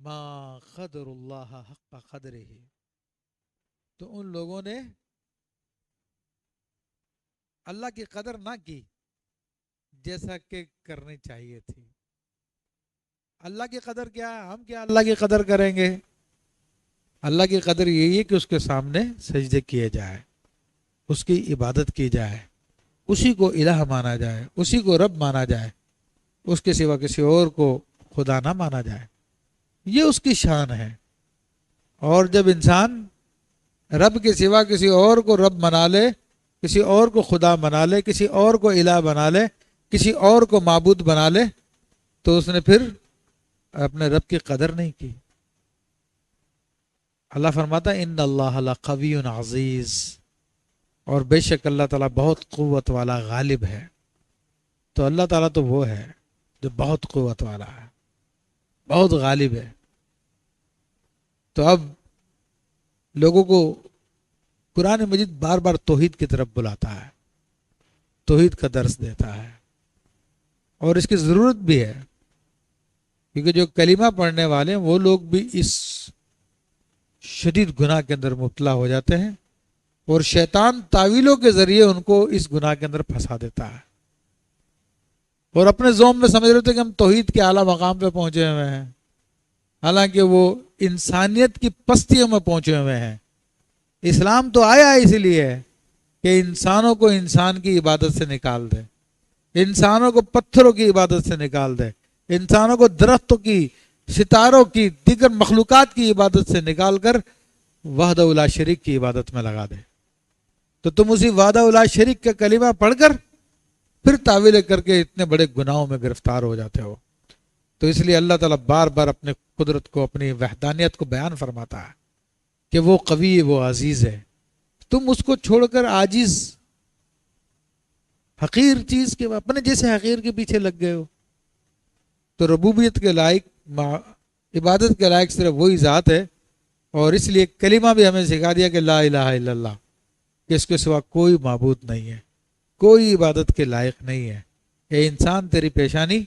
ما قدر اللہ حق قدرہ، تو ان لوگوں نے اللہ کی قدر نہ کی جیسا کہ کرنی چاہیے تھی۔ اللہ کی قدر کیا ہے؟ ہم کیا اللہ کی قدر کریں گے؟ اللہ کی قدر یہی ہے کہ اس کے سامنے سجدے کیے جائے، اس کی عبادت کی جائے، اسی کو الہ مانا جائے، اسی کو رب مانا جائے، اس کے سوا کسی اور کو خدا نہ مانا جائے۔ یہ اس کی شان ہے۔ اور جب انسان رب کے سوا کسی اور کو رب بنا لے، کسی اور کو خدا بنا لے، کسی اور کو الہ بنا لے، کسی اور کو معبود بنا لے، تو اس نے پھر اپنے رب کی قدر نہیں کی۔ اللہ فرماتا ہے ان اللہ لقوی عزیز، اور بے شک اللہ تعالیٰ بہت قوت والا غالب ہے۔ تو اللہ تعالیٰ تو وہ ہے جو بہت قوت والا ہے، بہت غالب ہے۔ تو اب لوگوں کو قرآن مجید بار بار توحید کی طرف بلاتا ہے، توحید کا درس دیتا ہے، اور اس کی ضرورت بھی ہے، کیونکہ جو کلمہ پڑھنے والے ہیں وہ لوگ بھی اس شدید گناہ کے اندر مبتلا ہو جاتے ہیں، اور شیطان تعویلوں کے ذریعے ان کو اس گناہ کے اندر پھنسا دیتا ہے، اور اپنے ذوم میں سمجھ رہے تھے کہ ہم توحید کے اعلیٰ مقام پہ پہنچے ہوئے ہیں، حالانکہ وہ انسانیت کی پستیوں میں پہنچے ہوئے ہیں۔ اسلام تو آیا ہے اسی لیے کہ انسانوں کو انسان کی عبادت سے نکال دے، انسانوں کو پتھروں کی عبادت سے نکال دے، انسانوں کو درختوں کی، ستاروں کی، دیگر مخلوقات کی عبادت سے نکال کر وحدہ لا شریک کی عبادت میں لگا دے۔ تو تم اسی وحدہ لا شریک کا کلمہ پڑھ کر پھر تعویلیں کر کے اتنے بڑے گناہوں میں گرفتار ہو جاتے ہو۔ تو اس لیے اللہ تعالیٰ بار بار اپنے قدرت کو، اپنی وحدانیت کو بیان فرماتا ہے کہ وہ قوی ہے، وہ عزیز ہے۔ تم اس کو چھوڑ کر عاجز حقیر چیز کے، اپنے جیسے حقیر کے پیچھے لگ گئے ہو۔ تو ربوبیت کے لائق، عبادت کے لائق صرف وہی ذات ہے، اور اس لیے کلمہ بھی ہمیں سکھا دیا کہ لا الہ الا اللہ، کہ اس کے سوا کوئی معبود نہیں ہے، کوئی عبادت کے لائق نہیں ہے۔ اے انسان، تیری پیشانی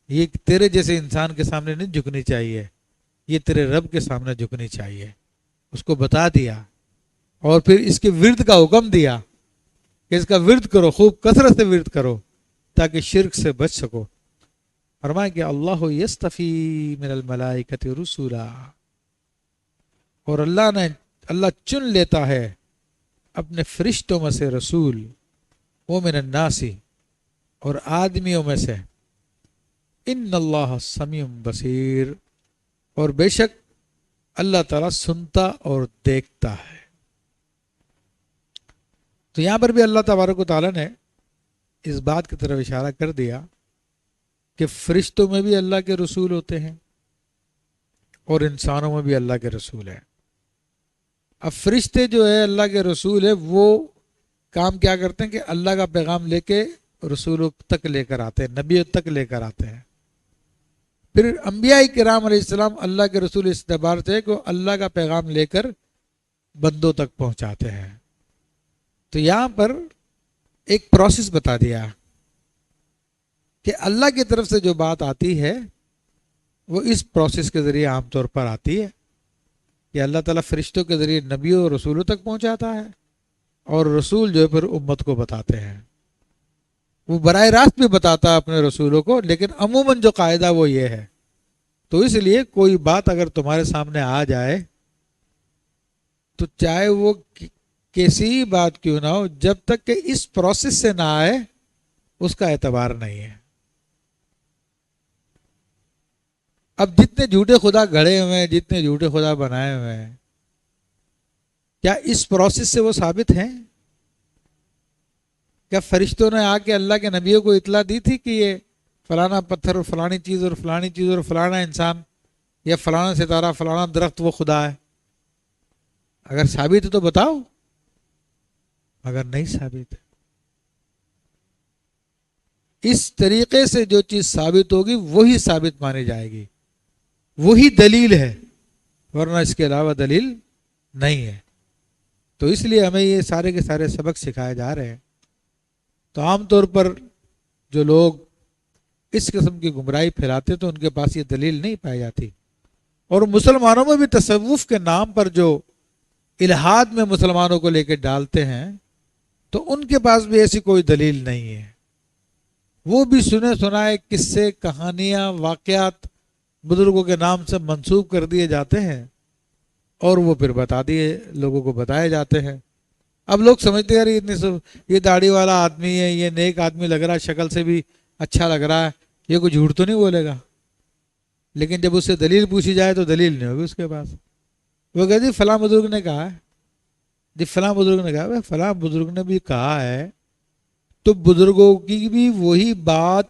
یہ تیرے جیسے انسان کے سامنے نہیں جھکنی چاہیے، یہ تیرے رب کے سامنے جھکنی چاہیے۔ اس کو بتا دیا، اور پھر اس کے ورد کا حکم دیا کہ اس کا ورد کرو، خوب کثرت سے ورد کرو تاکہ شرک سے بچ سکو۔ فرمایا کہ اللہ یستفی من الملائکۃ رسولا، اور اللہ چن لیتا ہے اپنے فرشتوں میں سے رسول، ومن الناس، اور آدمیوں میں سے، ان اللہ سمیع بصیر، اور بے شک اللہ تعالیٰ سنتا اور دیکھتا ہے۔ تو یہاں پر بھی اللہ تبارک و تعالیٰ نے اس بات کی طرف اشارہ کر دیا کہ فرشتوں میں بھی اللہ کے رسول ہوتے ہیں اور انسانوں میں بھی اللہ کے رسول ہیں۔ اب فرشتے جو ہے اللہ کے رسول ہے، وہ کام کیا کرتے ہیں کہ اللہ کا پیغام لے کے رسولوں تک لے کر آتے ہیں، نبیوں تک لے کر آتے ہیں۔ پھر انبیاء کرام علیہ السلام اللہ کے رسول اس اعتبار سے کہ وہ اللہ کا پیغام لے کر بندوں تک پہنچاتے ہیں۔ تو یہاں پر ایک پروسیس بتا دیا کہ اللہ کی طرف سے جو بات آتی ہے وہ اس پروسیس کے ذریعے عام طور پر آتی ہے کہ اللہ تعالیٰ فرشتوں کے ذریعے نبیوں اور رسولوں تک پہنچاتا ہے، اور رسول جو ہے پھر امت کو بتاتے ہیں۔ وہ براہ راست بھی بتاتا ہے اپنے رسولوں کو، لیکن عموماً جو قاعدہ وہ یہ ہے۔ تو اس لیے کوئی بات اگر تمہارے سامنے آ جائے تو چاہے وہ کیسی بات کیوں نہ ہو، جب تک کہ اس پروسیس سے نہ آئے اس کا اعتبار نہیں ہے۔ اب جتنے جھوٹے خدا گھڑے ہوئے ہیں، جتنے جھوٹے خدا بنائے ہوئے ہیں، کیا اس پروسیس سے وہ ثابت ہیں؟ کیا فرشتوں نے آ کے اللہ کے نبیوں کو اطلاع دی تھی کہ یہ فلانا پتھر اور فلانی چیز اور فلانی چیز اور فلانا انسان یا فلانا ستارہ، فلانا درخت وہ خدا ہے؟ اگر ثابت ہے تو بتاؤ، اگر نہیں ثابت ہے، اس طریقے سے جو چیز ثابت ہوگی وہی ثابت مانی جائے گی، وہی دلیل ہے، ورنہ اس کے علاوہ دلیل نہیں ہے۔ تو اس لیے ہمیں یہ سارے کے سارے سبق سکھائے جا رہے ہیں۔ تو عام طور پر جو لوگ اس قسم کی گمراہی پھیلاتے تو ان کے پاس یہ دلیل نہیں پائی جاتی اور مسلمانوں میں بھی تصوف کے نام پر جو الہاد میں مسلمانوں کو لے کے ڈالتے ہیں تو ان کے پاس بھی ایسی کوئی دلیل نہیں ہے. وہ بھی سنے سنائے قصے کہانیاں واقعات بزرگوں کے نام سے منسوب کر دیے جاتے ہیں اور وہ پھر لوگوں کو بتائے جاتے ہیں. اب لوگ سمجھتے ہیں یہ داڑھی والا آدمی ہے, یہ نیک آدمی لگ رہا ہے, شکل سے بھی اچھا لگ رہا ہے, یہ کوئی جھوٹ تو نہیں بولے گا. لیکن جب اس سے دلیل پوچھی جائے تو دلیل نہیں ہوگی اس کے پاس. وہ کہتے جی فلاں بزرگ نے کہا ہے, جی فلاں بزرگ نے کہا. فلاں بزرگ نے بھی کہا ہے تو بزرگوں کی بھی وہی بات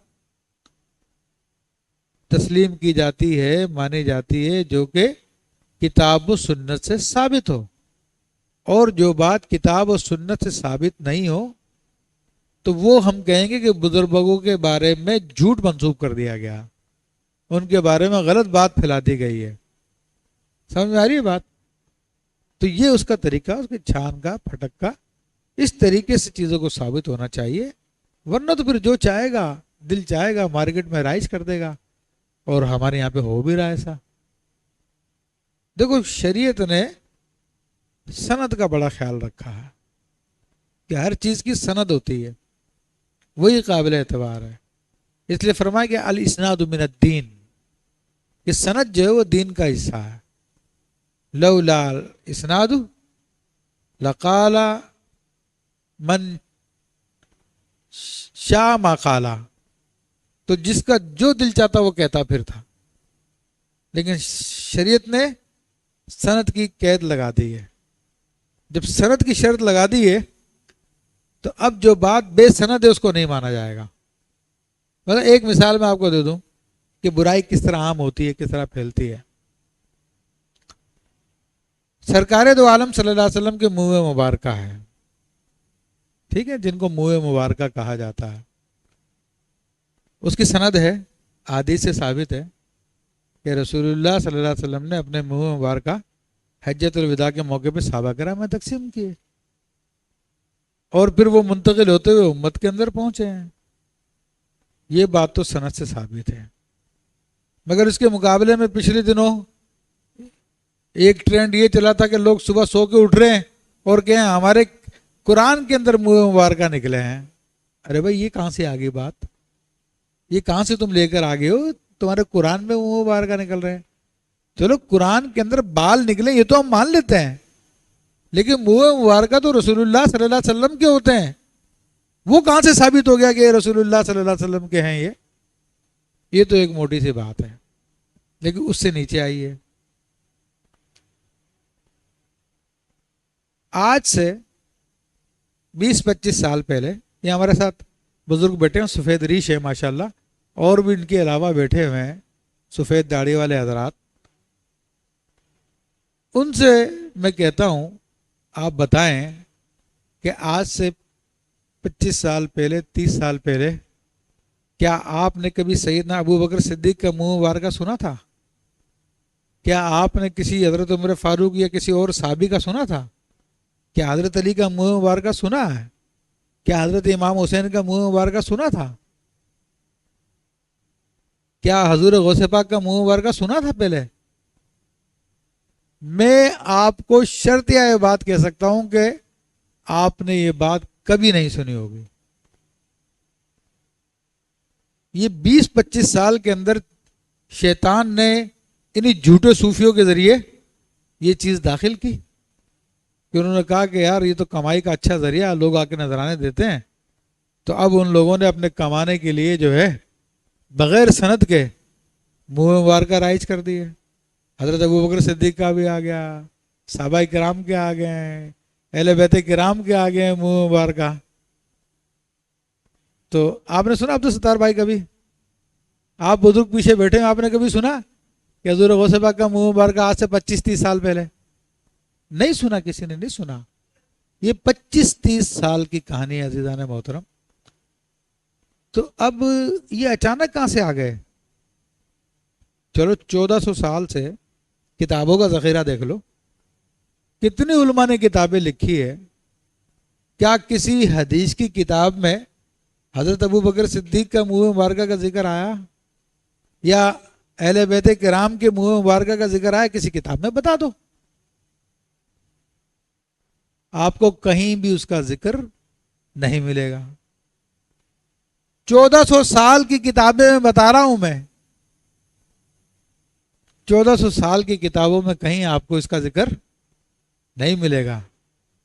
تسلیم کی جاتی ہے, مانی جاتی ہے جو کہ کتاب و سنت سے ثابت ہو. اور جو بات کتاب و سنت سے ثابت نہیں ہو تو وہ ہم کہیں گے کہ بزرگوں کے بارے میں جھوٹ منسوب کر دیا گیا, ان کے بارے میں غلط بات پھیلا دی گئی ہے. سمجھ میں آ رہی ہے بات؟ تو یہ اس کا طریقہ, اس کے چھان کا پھٹک کا, اس طریقے سے چیزوں کو ثابت ہونا چاہیے. ورنہ تو پھر جو چاہے گا, دل چاہے گا, مارکیٹ میں رائج کر دے گا. اور ہمارے یہاں پہ ہو بھی رہا ہے ایسا. دیکھو شریعت نے سند کا بڑا خیال رکھا ہے کہ ہر چیز کی سند ہوتی ہے, وہی قابل اعتبار ہے. اس لیے فرمایا کہ الاسناد من الدین, کہ سند جو ہے وہ دین کا حصہ ہے. لولا الاسناد لقال من شاء ما قال, تو جس کا جو دل چاہتا وہ کہتا پھر تھا. لیکن شریعت نے سند کی قید لگا دی ہے. جب سند کی شرط لگا دی ہے تو اب جو بات بے سند ہے اس کو نہیں مانا جائے گا. مطلب ایک مثال میں آپ کو دے دوں کہ برائی کس طرح عام ہوتی ہے, کس طرح پھیلتی ہے. سرکار دو عالم صلی اللہ علیہ وسلم کے منہ مبارکہ ہے, ٹھیک ہے, جن کو منہ مبارکہ کہا جاتا ہے, اس کی سند ہے, حدیث سے ثابت ہے کہ رسول اللہ صلی اللہ علیہ وسلم نے اپنے منہ مبارکہ حجۃ الوداع کے موقع پہ صحابہ کرام میں تقسیم کیے اور پھر وہ منتقل ہوتے ہوئے امت کے اندر پہنچے ہیں. یہ بات تو سند سے ثابت ہے. مگر اس کے مقابلے میں پچھلے دنوں ایک ٹرینڈ یہ چلا تھا کہ لوگ صبح سو کے اٹھ رہے ہیں اور کہیں ہمارے قرآن کے اندر منہ مبارکہ نکلے ہیں. ارے بھائی یہ کہاں سے آ گئی بات, یہ کہاں سے تم لے کر آ گئے ہو, تمہارے قرآن میں منہ مبارکہ نکل رہے ہیں. چلو قرآن کے اندر بال نکلے یہ تو ہم مان لیتے ہیں, لیکن منہ مبارکہ تو رسول اللہ صلی اللہ علیہ وسلم کے ہوتے ہیں. وہ کہاں سے ثابت ہو گیا کہ رسول اللہ صلی اللہ علیہ وسلم کے ہیں؟ یہ تو ایک موٹی سی بات ہے, لیکن اس سے نیچے آئی ہے. آج سے 20-25 سال پہلے یہ ہمارے ساتھ بزرگ بیٹھے ہیں, سفید ریش ہے ماشاءاللہ, اور بھی ان کے علاوہ بیٹھے ہوئے ہیں سفید داڑھی والے حضرات. ان سے میں کہتا ہوں آپ بتائیں کہ آج سے 25 سال پہلے 30 سال پہلے کیا آپ نے کبھی سیدنا ابو بکر صدیق کا منہ مبارکہ سنا تھا؟ کیا آپ نے کسی حضرت عمر فاروق یا کسی اور صحابی کا سنا تھا؟ کیا حضرت علی کا منہ مبارکہ سنا ہے؟ کیا حضرت امام حسین کا منہ مبارکہ سنا تھا؟ کیا حضور غوث پاک کا منہ مبارکہ سنا تھا پہلے؟ میں آپ کو شرط یا یہ بات کہہ سکتا ہوں کہ آپ نے یہ بات کبھی نہیں سنی ہوگی. یہ 20-25 سال کے اندر شیطان نے انہی جھوٹے صوفیوں کے ذریعے یہ چیز داخل کی کہ انہوں نے کہا کہ یار یہ تو کمائی کا اچھا ذریعہ, لوگ آ کے نذرانے دیتے ہیں, تو اب ان لوگوں نے اپنے کمانے کے لیے جو ہے بغیر سند کے منہ مبارکہ رائج کر دی ہے. حضرت ابو بکر صدیق کا بھی آ گیا, صحابہ کرام کے آ گئے ہیں, اہل بیت کرام کے آ گئے ہیں منہ مبارکہ. تو آپ نے سنا عبدالستار بھائی کبھی, آپ بزرگ پیچھے بیٹھے ہیں, آپ نے کبھی سنا کہ حضور غوث پاک کا منہ مبارکہ آج سے 25-30 سال پہلے؟ نہیں سنا, کسی نے نہیں سنا. یہ 25-30 سال کی کہانی ہے عزیزان محترم. تو اب یہ اچانک کہاں سے آ گئے؟ چلو 1400 سال سے کتابوں کا ذخیرہ دیکھ لو, کتنی علماء نے کتابیں لکھی ہے. کیا کسی حدیث کی کتاب میں حضرت ابو بکر صدیق کا منہ مبارکہ کا ذکر آیا؟ یا اہل بیت کرام کے منہ مبارکہ کا ذکر آیا کسی کتاب میں بتا دو. آپ کو کہیں بھی اس کا ذکر نہیں ملے گا. 1400 سال کی کتابیں میں بتا رہا ہوں میں. 1400 سال کی کتابوں میں کہیں آپ کو اس کا ذکر نہیں ملے گا.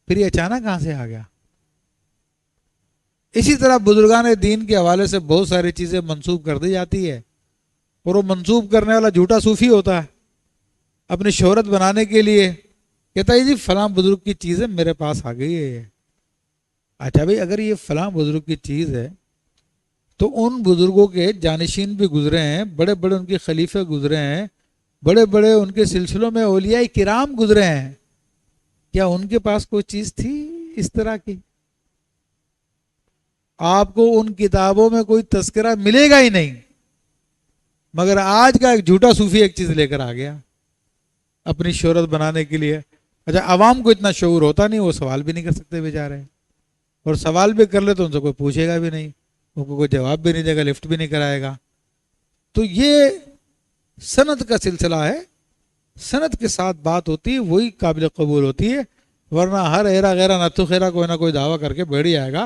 پھر یہ اچانک کہاں سے آ گیا؟ اسی طرح بزرگان دین کے حوالے سے بہت ساری چیزیں منسوب کر دی جاتی ہے، اور وہ منسوب کرنے والا جھوٹا صوفی ہوتا ہے. اپنی شہرت بنانے کے لیے کہتا ہے جی فلاں بزرگ کی چیز ہے میرے پاس آ گئی ہے. اچھا بھائی، اگر یہ فلاں بزرگ کی چیز ہے تو ان بزرگوں کے جانشین بھی گزرے ہیں، بڑے بڑے ان کے خلیفے گزرے ہیں، بڑے بڑے ان کے سلسلوں میں اولیاء کرام گزرے ہیں. کیا ان کے پاس کوئی چیز تھی اس طرح کی؟ آپ کو ان کتابوں میں کوئی تذکرہ ملے گا ہی نہیں. مگر آج کا ایک جھوٹا صوفی ایک چیز لے کر آ گیا اپنی شہرت بنانے کے لیے. اچھا، عوام کو اتنا شعور ہوتا نہیں، وہ سوال بھی نہیں کر سکتے بیچارے، اور سوال بھی کر لے تو ان سے کوئی پوچھے گا بھی نہیں، ان کو کوئی جواب بھی نہیں دے گا، لفٹ بھی نہیں کرائے گا. تو یہ سند کا سلسلہ ہے. سند کے ساتھ بات ہوتی ہے وہی قابل قبول ہوتی ہے، ورنہ ہر ایرا غیرہ نتو خیرہ کوئی نہ کوئی دعویٰ کر کے بیٹھ ہی آئے گا.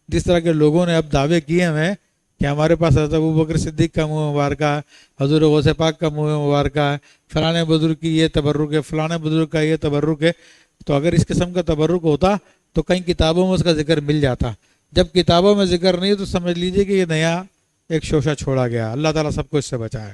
جس طرح کے لوگوں نے اب دعوے کیے ہیں کہ ہمارے پاس حضرت ابوبکر صدیق کا منہ مبارکہ ہے، حضور غوث پاک کا منہ مبارکہ ہے، فلانے بزرگ کی یہ تبرک ہے، فلانے بزرگ کا یہ تبرک ہے. تو اگر اس قسم کا تبرک ہوتا تو کئی کتابوں میں اس کا ذکر مل جاتا. جب کتابوں میں ذکر نہیں تو سمجھ لیجئے کہ یہ نیا ایک شوشہ چھوڑا گیا. اللہ تعالیٰ سب کو اس سے بچائے.